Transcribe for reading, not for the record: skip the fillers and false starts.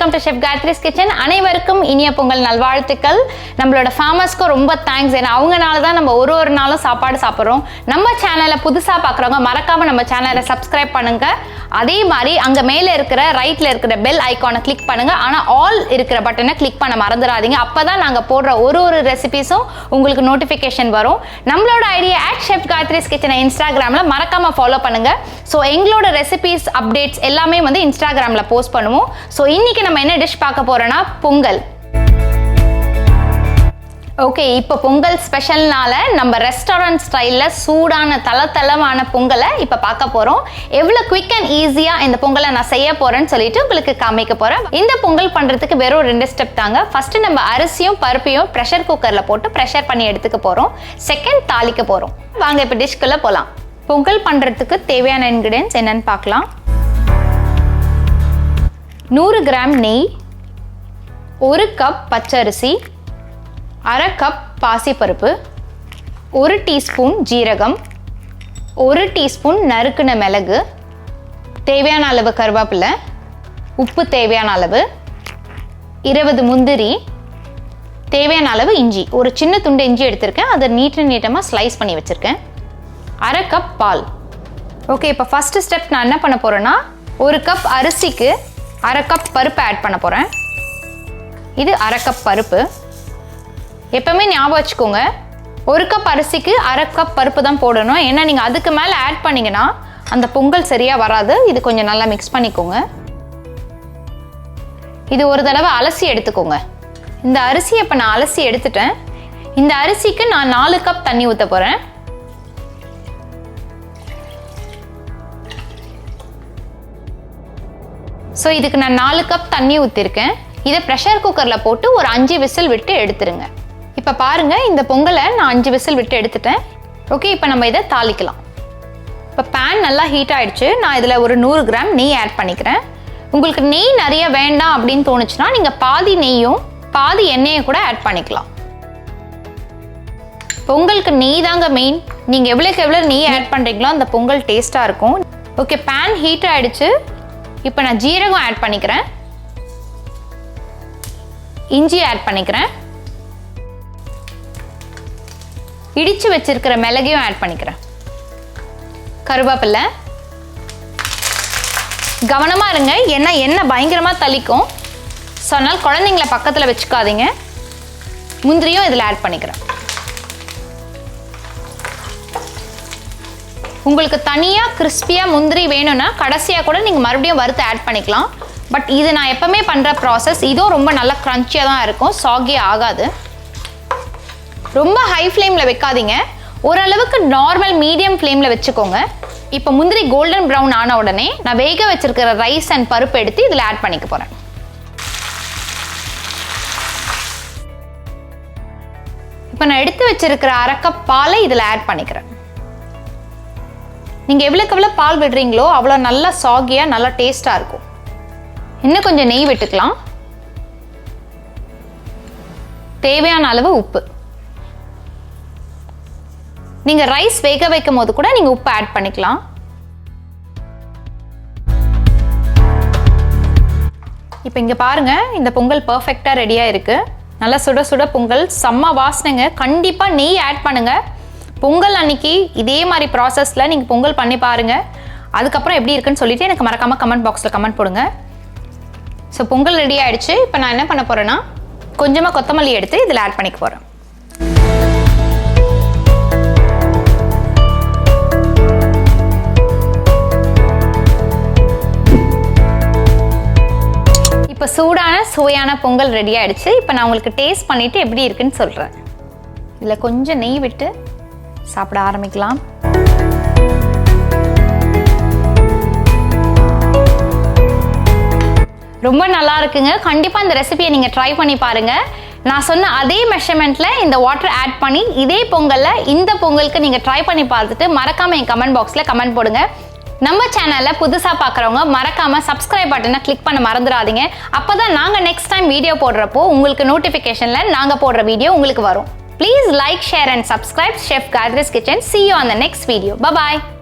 Welcome to chef Gayathri's kitchen. அனைவருக்கும் இனிய பொங்கல் நல்வாழ்த்துக்கள். நம்மளோட ஃபார்மர்ஸ்க்கு ரொம்ப தேங்க்ஸ். ஏன்னா அவங்கனால தான் நம்ம ஒரு நாளும் சாப்பாடு சாப்பிட்றோம். நம்ம சேனலை புதுசாக பார்க்குறவங்க மறக்காம நம்ம சேனலை சப்ஸ்கிரைப் பண்ணுங்க. அதே மாதிரி அங்கே மேலே இருக்கிற ரைட்டில் இருக்கிற பெல் ஐக்கானை கிளிக் பண்ணுங்க. ஆனால் ஆல் இருக்கிற பட்டனை கிளிக் பண்ண மறந்துடாதீங்க. அப்போ தான் நாங்கள் போடுற ஒரு ரெசிபிஸும் உங்களுக்கு நோட்டிஃபிகேஷன் வரும். நம்மளோட ஐடியா @செஃப் காயத்ரிஸ் கிச்சனை இன்ஸ்டாகிராமில் மறக்காம ஃபாலோ பண்ணுங்க. ஸோ எங்களோட ரெசிபிஸ் அப்டேட்ஸ் எல்லாமே வந்து இன்ஸ்டாகிராமில் போஸ்ட் பண்ணுவோம். ஸோ இன்னைக்கு நம்ம என்ன டிஷ் பார்க்க போறோம்னா பொங்கல். ஓகே, இப்போ பொங்கல் ஸ்பெஷல்னால நம்ம ரெஸ்டாரண்ட் ஸ்டைலில் சூடான தளமான பொங்கலை இப்போ பார்க்க போகிறோம். எவ்வளோ குவிக் அண்ட் ஈஸியாக இந்த பொங்கலை நான் செய்ய போகிறேன்னு சொல்லிட்டு உங்களுக்கு காமிக்க போகிறேன். இந்த பொங்கல் பண்ணுறதுக்கு வெறும் 2 ஸ்டெப் தாங்க. ஃபஸ்ட்டு நம்ம அரிசியும் பருப்பையும் ப்ரெஷர் குக்கரில் போட்டு ப்ரெஷர் பண்ணி எடுத்துக்க போகிறோம். செகண்ட் தாளிக்க போகிறோம். வாங்க இப்போ டிஷ்குள்ளே போகலாம். பொங்கல் பண்ணுறதுக்கு தேவையான இன்க்ரீடியன்ஸ் என்னன்னு பார்க்கலாம். 100 கிராம் நெய், 1 கப் பச்சரிசி, 1/2 கப் பாசிப்பருப்பு, 1 டீஸ்பூன் ஜீரகம், 1 டீஸ்பூன் நறுக்குன மிளகு, தேவையான அளவு கருவேப்பிலை, உப்பு தேவையான அளவு, 20 முந்திரி, தேவையான அளவு இஞ்சி, ஒரு சின்ன துண்டு இஞ்சி எடுத்திருக்கேன், அதை நீட்டமாக ஸ்லைஸ் பண்ணி வச்சுருக்கேன், 1/2 கப் பால். ஓகே, இப்போ ஃபஸ்ட்டு ஸ்டெப் நான் என்ன பண்ண போகிறேன்னா 1 கப் அரிசிக்கு 1/2 கப் பருப்பு ஆட் பண்ண போகிறேன். இது 1/2 கப் பருப்பு. எப்பவுமே ஞாபகம் வச்சுக்கோங்க, 1 கப் அரிசிக்கு 1/2 கப் பருப்பு தான் போடணும். ஏன்னா நீங்கள் அதுக்கு மேலே ஆட் பண்ணிங்கன்னா அந்த பொங்கல் சரியாக வராது. இது கொஞ்சம் நல்லா மிக்ஸ் பண்ணிக்கோங்க. இது ஒரு தடவை அலசி எடுத்துக்கோங்க. இந்த அரிசியை இப்போ நான் அலசி எடுத்துட்டேன். இந்த அரிசிக்கு நான் 4 கப் தண்ணி ஊற்ற போகிறேன். ஸோ இதுக்கு நான் 4 கப் தண்ணி ஊற்றிருக்கேன். இதை ப்ரெஷர் குக்கரில் போட்டு ஒரு 5 விசில் விட்டு எடுத்துருங்க. இப்போ பாருங்கள், இந்த பொங்கலை நான் 5 விசில் விட்டு எடுத்துட்டேன். ஓகே, இப்போ நம்ம இதை தாளிக்கலாம். இப்போ பேன் நல்லா ஹீட் ஆகிடுச்சு. நான் இதில் ஒரு 100 கிராம் நெய் ஆட் பண்ணிக்கிறேன். உங்களுக்கு நெய் நிறைய வேண்டாம் அப்படின்னு தோணுச்சுன்னா நீங்கள் பாதி நெய்யும் பாதி எண்ணெயை கூட ஆட் பண்ணிக்கலாம். பொங்கலுக்கு நெய் தாங்க மெயின். நீங்கள் எவ்வளோக்கு எவ்வளோ நெய் ஆட் பண்ணுறீங்களோ அந்த பொங்கல் டேஸ்ட்டாக இருக்கும். ஓகே, பேன் ஹீட் ஆகிடுச்சு. இப்போ நான் ஜீரகம் ஆட் பண்ணிக்கிறேன், இஞ்சி ஆட் பண்ணிக்கிறேன், இடிச்சு வச்சிருக்கிற மிளகையும் ஆட் பண்ணிக்கிறேன், கருவேப்பிலை. கவனமா இருங்க, ஏன்னா எண்ணெய் பயங்கரமா தளிக்கும். ஸோ அதனால் குழந்தைங்கள பக்கத்தில் வச்சுக்காதீங்க. முந்திரியும் இதில் ஆட் பண்ணிக்கிறேன். உங்களுக்கு தனியாக கிறிஸ்பியாக முந்திரி வேணும்னா கடைசியாக கூட நீங்கள் மறுபடியும் வறுத்து ஆட் பண்ணிக்கலாம். பட் இது நான் எப்பவுமே பண்ணுற ப்ராசஸ். இதுவும் ரொம்ப நல்லா க்ரன்ச்சியாக தான் இருக்கும், சாகியே ஆகாது. ரொம்ப ஹை ஃப்ளேமில் வைக்காதீங்க, ஓரளவுக்கு நார்மல் மீடியம் ஃப்ளேமில் வச்சுக்கோங்க. இப்போ முந்திரி கோல்டன் ப்ரௌன் ஆன உடனே நான் வேக வச்சிருக்கிற ரைஸ் அண்ட் பருப்பு எடுத்து இதில் ஆட் பண்ணிக்க போகிறேன். இப்போ நான் எடுத்து வச்சிருக்கிற 1/2 கப் பாலை இதில் ஆட் பண்ணிக்கிறேன். நீங்கள் எவ்வளோக்கு எவ்வளோ பால் விடுறீங்களோ அவ்வளோ நல்லா சாகியாக நல்லா டேஸ்ட்டாக இருக்கும். இன்னும் கொஞ்சம் நெய் விட்டுக்கலாம். தேவையான அளவு உப்பு. நீங்கள் ரைஸ் வேக வைக்கும் போது கூட நீங்கள் உப்பு ஆட் பண்ணிக்கலாம். இப்போ இங்கே பாருங்கள், இந்த பொங்கல் பர்ஃபெக்டாக ரெடியாக இருக்குது. நல்லா சுட சுட பொங்கல், செம்ம வாசனைங்க. கண்டிப்பாக நெய் ஆட் பண்ணுங்கள். பொங்கல் அன்னைக்கு இதே மாதிரி ப்ராசஸில் நீங்கள் பொங்கல் பண்ணி பாருங்கள். அதுக்கப்புறம் எப்படி இருக்குன்னு சொல்லிட்டு எனக்கு மறக்காமல் கமெண்ட் பாக்ஸில் கமெண்ட் போடுங்க. ஸோ பொங்கல் ரெடி ஆகிடுச்சு. இப்போ நான் என்ன பண்ண போகிறேன்னா கொஞ்சமாக கொத்தமல்லி எடுத்து இதில் ஆட் பண்ணிக்க போகிறேன். இப்போ சூடான சுவையான பொங்கல் ரெடி ஆகிடுச்சு. இப்போ நான் உங்களுக்கு டேஸ்ட் பண்ணிவிட்டு எப்படி இருக்குன்னு சொல்கிறேன். இதில் கொஞ்சம் நெய் விட்டு சாப்பிட ஆரம்பிக்கலாம். ரொம்ப நல்லா இருக்குங்க. கண்டிப்பாக இந்த ரெசிபியை நீங்கள் ட்ரை பண்ணி பாருங்கள். நான் சொன்ன அதே மெஷர்மெண்ட்டில் இந்த வாட்டர் ஆட் பண்ணி இதே பொங்கலில் இந்த பொங்கலுக்கு நீங்கள் ட்ரை பண்ணி பார்த்துட்டு மறக்காமல் என் கமெண்ட் பாக்ஸில் கமெண்ட் போடுங்க. நம்ம சேனலில் புதுசாக பார்க்குறவங்க மறக்காமல் சப்ஸ்கிரைப் பட்டனை கிளிக் பண்ண மறந்துடாதீங்க. அப்போ தான் நாங்கள் நெக்ஸ்ட் டைம் வீடியோ போடுறப்போ உங்களுக்கு நோட்டிஃபிகேஷனில் நாங்கள் போடுற வீடியோ உங்களுக்கு வரும். Please like, share and subscribe Chef Gayathri's Kitchen. See you on the next video. Bye-bye.